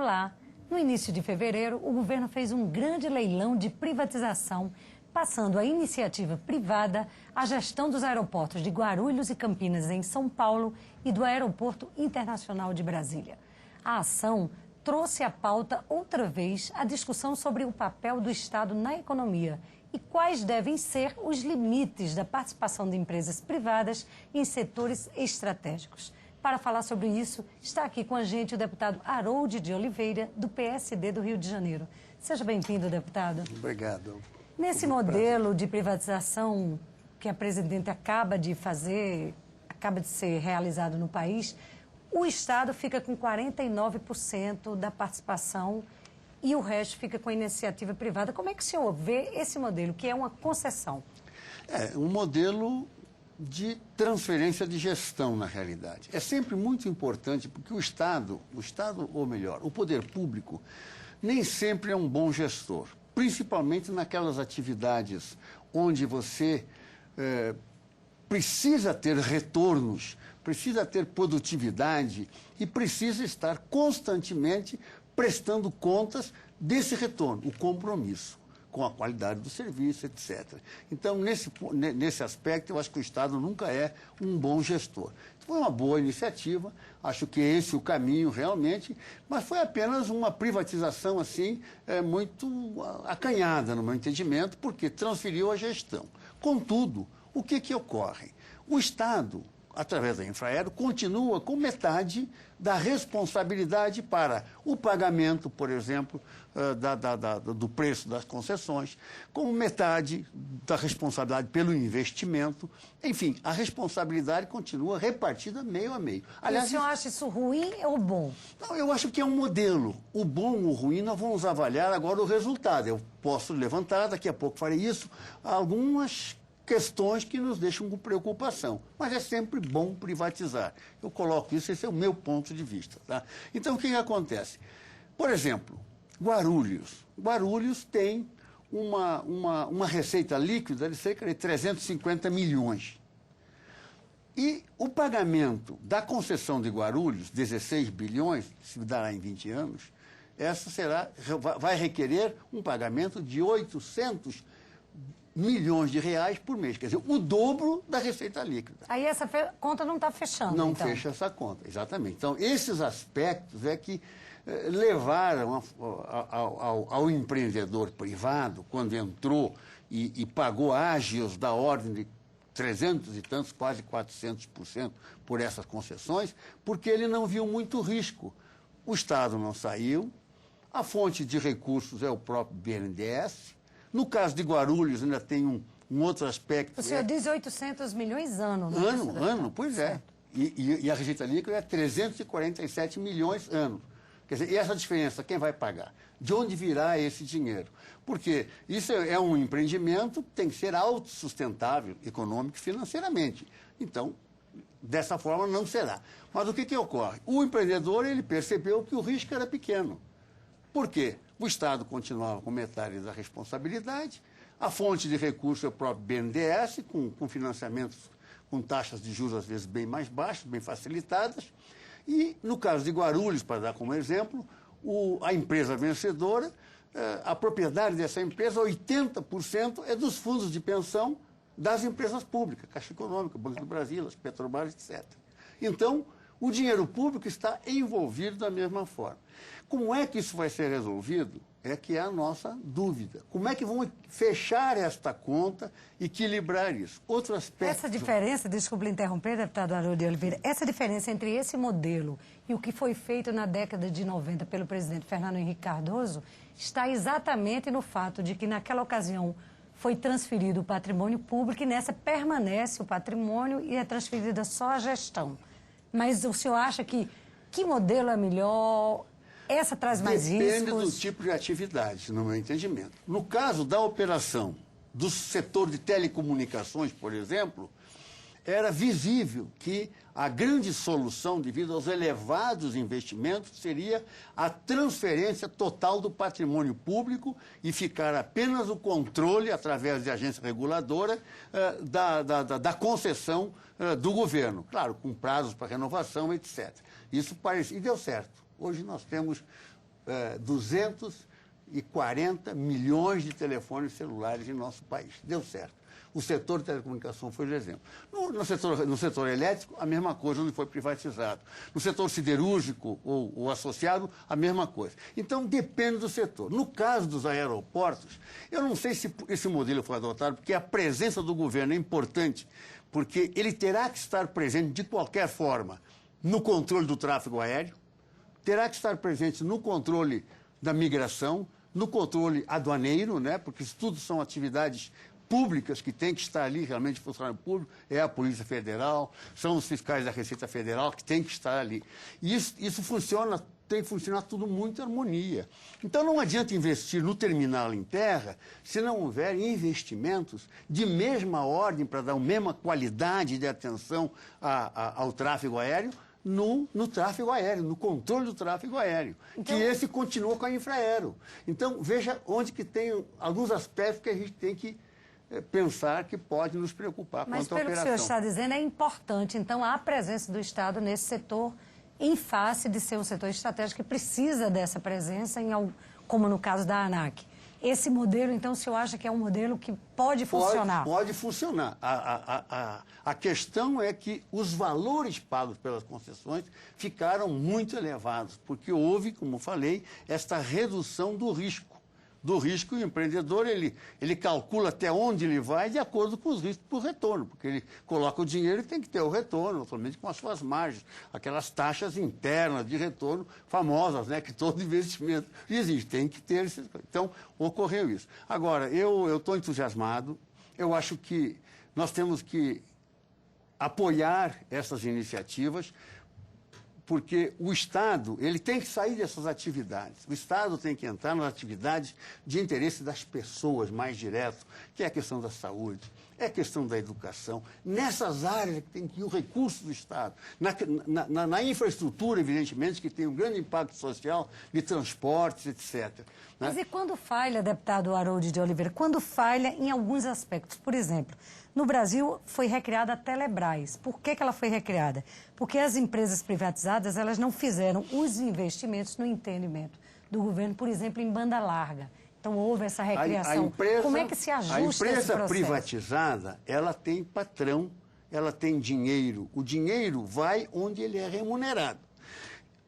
Olá! No início de fevereiro, o governo fez um grande leilão de privatização, passando a iniciativa privada à gestão dos aeroportos de Guarulhos e Campinas, em São Paulo, e do Aeroporto Internacional de Brasília. A ação trouxe à pauta outra vez a discussão sobre o papel do Estado na economia e quais devem ser os limites da participação de empresas privadas em setores estratégicos. Para falar sobre isso, está aqui com a gente o deputado Harold de Oliveira, do PSD do Rio de Janeiro. Seja bem-vindo, deputado. Obrigado. Nesse modelo de privatização que a presidente acaba de fazer, acaba de ser realizado no país, o Estado fica com 49% da participação e o resto fica com a iniciativa privada. Como é que o senhor vê esse modelo, que é uma concessão? É um modelo de transferência de gestão, na realidade. É sempre muito importante, porque o Estado, ou melhor, o poder público, nem sempre é um bom gestor, principalmente naquelas atividades onde você precisa ter retornos, precisa ter produtividade e precisa estar constantemente prestando contas desse retorno, o compromisso com a qualidade do serviço, etc. Então, nesse aspecto, eu acho que o Estado nunca é um bom gestor. Foi uma boa iniciativa, acho que esse é o caminho realmente, mas foi apenas uma privatização assim, muito acanhada, no meu entendimento, porque transferiu a gestão. Contudo, o que ocorre? O Estado, através da Infraero, continua com metade da responsabilidade para o pagamento, por exemplo, do preço das concessões, com metade da responsabilidade pelo investimento. Enfim, a responsabilidade continua repartida meio a meio. Aliás, o senhor acha isso ruim ou bom? Não, eu acho que é um modelo. O bom ou o ruim, nós vamos avaliar agora o resultado. Eu posso levantar, daqui a pouco farei isso, algumas questões que nos deixam com preocupação. Mas é sempre bom privatizar. Eu coloco isso, esse é o meu ponto de vista. Tá? Então, o que acontece? Por exemplo, Guarulhos. Guarulhos tem uma receita líquida de cerca de 350 milhões. E o pagamento da concessão de Guarulhos, 16 bilhões, se dará em 20 anos, vai requerer um pagamento de 800 milhões de reais por mês, quer dizer, o dobro da receita líquida. Aí essa conta não está fechando, não então. fecha essa conta, exatamente. Então, esses aspectos é que levaram ao empreendedor privado, quando entrou e pagou ágios da ordem de 300 e tantos, quase 400% por essas concessões, porque ele não viu muito risco. O Estado não saiu, a fonte de recursos é o próprio BNDES. No caso de Guarulhos, ainda tem um outro aspecto. O senhor diz 800 milhões ano, não é? Ano, pois é. E a receita líquida é 347 milhões ano. Quer dizer, e essa diferença, quem vai pagar? De onde virá esse dinheiro? Porque isso é um empreendimento que tem que ser autossustentável, econômico e financeiramente. Então, dessa forma, não será. Mas o que ocorre? O empreendedor, ele percebeu que o risco era pequeno. Por quê? O Estado continuava com metade da responsabilidade, a fonte de recurso é o próprio BNDES, com financiamentos com taxas de juros às vezes bem mais baixas, bem facilitadas, e no caso de Guarulhos, para dar como exemplo, a empresa vencedora, a propriedade dessa empresa, 80% é dos fundos de pensão das empresas públicas, Caixa Econômica, Banco do Brasil, as Petrobras, etc. Então, o dinheiro público está envolvido da mesma forma. Como é que isso vai ser resolvido? É que é a nossa dúvida. Como é que vão fechar esta conta e equilibrar isso? Outro aspecto... Essa diferença, desculpe interromper, deputado Harold de Oliveira, essa diferença entre esse modelo e o que foi feito na década de 90 pelo presidente Fernando Henrique Cardoso está exatamente no fato de que naquela ocasião foi transferido o patrimônio público e nessa permanece o patrimônio e é transferida só a gestão. Mas o senhor acha que modelo é melhor? Essa traz mais riscos? Depende do tipo de atividade, no meu entendimento. No caso da operação do setor de telecomunicações, por exemplo, era visível que a grande solução, devido aos elevados investimentos, seria a transferência total do patrimônio público e ficar apenas o controle, através de agência reguladora, da concessão do governo. Claro, com prazos para renovação, etc. Isso parecia, e deu certo. Hoje nós temos 240 milhões de telefones celulares em nosso país. Deu certo. O setor de telecomunicação foi o exemplo. No setor elétrico, a mesma coisa, onde foi privatizado. No setor siderúrgico ou associado, a mesma coisa. Então, depende do setor. No caso dos aeroportos, eu não sei se esse modelo foi adotado, porque a presença do governo é importante, porque ele terá que estar presente, de qualquer forma, no controle do tráfego aéreo, terá que estar presente no controle da migração, no controle aduaneiro, né? Porque isso tudo são atividades públicas que tem que estar ali, realmente funcionário público, é a Polícia Federal, são os fiscais da Receita Federal que tem que estar ali. E isso funciona, tem que funcionar tudo muito em harmonia. Então não adianta investir no terminal em terra se não houver investimentos de mesma ordem para dar a mesma qualidade de atenção ao tráfego aéreo, no tráfego aéreo, no controle do tráfego aéreo, então, que esse continua com a Infraero. Então, veja onde que tem alguns aspectos que a gente tem que pensar que pode nos preocupar quanto à operação. Mas pelo que o senhor está dizendo, é importante, então, a presença do Estado nesse setor, em face de ser um setor estratégico que precisa dessa presença, como no caso da ANAC. Esse modelo, então, o senhor acha que é um modelo que pode funcionar? Pode funcionar. A questão é que os valores pagos pelas concessões ficaram muito elevados, porque houve, como falei, esta redução do risco. Do risco, o empreendedor, ele calcula até onde ele vai de acordo com os riscos por retorno, porque ele coloca o dinheiro e tem que ter o retorno, naturalmente com as suas margens, aquelas taxas internas de retorno famosas, né, que todo investimento existe, tem que ter. Então, ocorreu isso. Agora, eu estou entusiasmado, eu acho que nós temos que apoiar essas iniciativas, porque o Estado, ele tem que sair dessas atividades. O Estado tem que entrar nas atividades de interesse das pessoas mais direto, que é a questão da saúde, é a questão da educação. Nessas áreas que tem que ir o recurso do Estado. Na infraestrutura, evidentemente, que tem um grande impacto social, de transportes, etc. Né? Mas e quando falha, deputado Harold de Oliveira? Quando falha em alguns aspectos? Por exemplo, no Brasil foi recriada a Telebrás. Por que ela foi recriada? Porque as empresas privatizadas, elas não fizeram os investimentos no entendimento do governo, por exemplo, em banda larga. Então houve essa recriação. Como é que se ajusta esse processo? A empresa privatizada, ela tem patrão, ela tem dinheiro. O dinheiro vai onde ele é remunerado.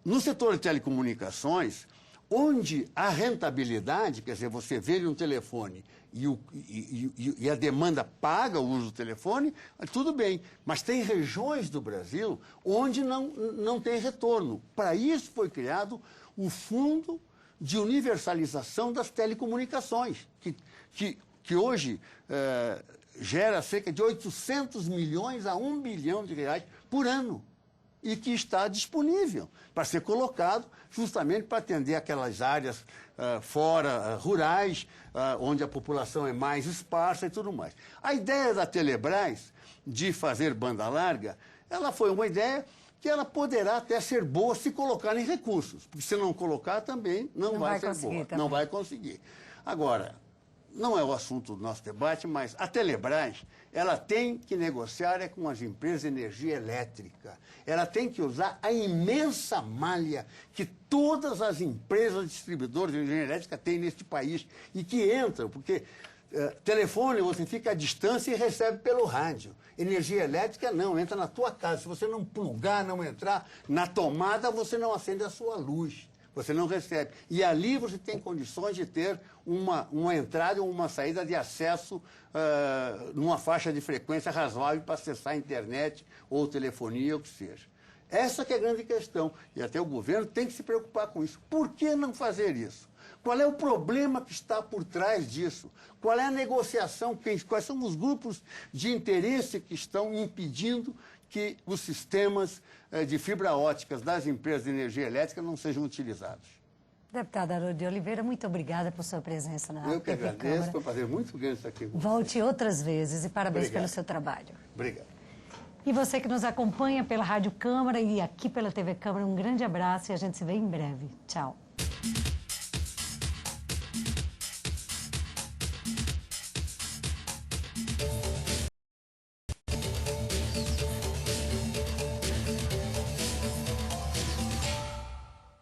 No setor de telecomunicações, onde a rentabilidade, quer dizer, você vende um telefone e a demanda paga o uso do telefone, tudo bem. Mas tem regiões do Brasil onde não tem retorno. Para isso foi criado o Fundo de Universalização das Telecomunicações, que hoje gera cerca de 800 milhões a 1 bilhão de reais por ano. E que está disponível para ser colocado justamente para atender aquelas áreas rurais, onde a população é mais esparsa e tudo mais. A ideia da Telebrás de fazer banda larga, ela foi uma ideia que ela poderá até ser boa se colocar em recursos, porque se não colocar também não vai ser boa, não vai conseguir. Agora, não é o assunto do nosso debate, mas a Telebrás, ela tem que negociar com as empresas de energia elétrica. Ela tem que usar a imensa malha que todas as empresas distribuidoras de energia elétrica têm neste país e que entram, porque telefone você fica à distância e recebe pelo rádio. Energia elétrica não, entra na tua casa. Se você não plugar, não entrar na tomada, você não acende a sua luz. Você não recebe. E ali você tem condições de ter uma entrada ou uma saída de acesso numa faixa de frequência razoável para acessar a internet ou telefonia, ou o que seja. Essa que é a grande questão. E até o governo tem que se preocupar com isso. Por que não fazer isso? Qual é o problema que está por trás disso? Qual é a negociação? Quais são os grupos de interesse que estão impedindo que os sistemas de fibra óticas das empresas de energia elétrica não sejam utilizados? Deputada Harold de Oliveira, muito obrigada por sua presença na TV Eu que agradeço, foi um prazer muito grande estar aqui com você. Volte outras vezes e parabéns pelo seu trabalho. Obrigado. E você que nos acompanha pela Rádio Câmara e aqui pela TV Câmara, um grande abraço e a gente se vê em breve. Tchau.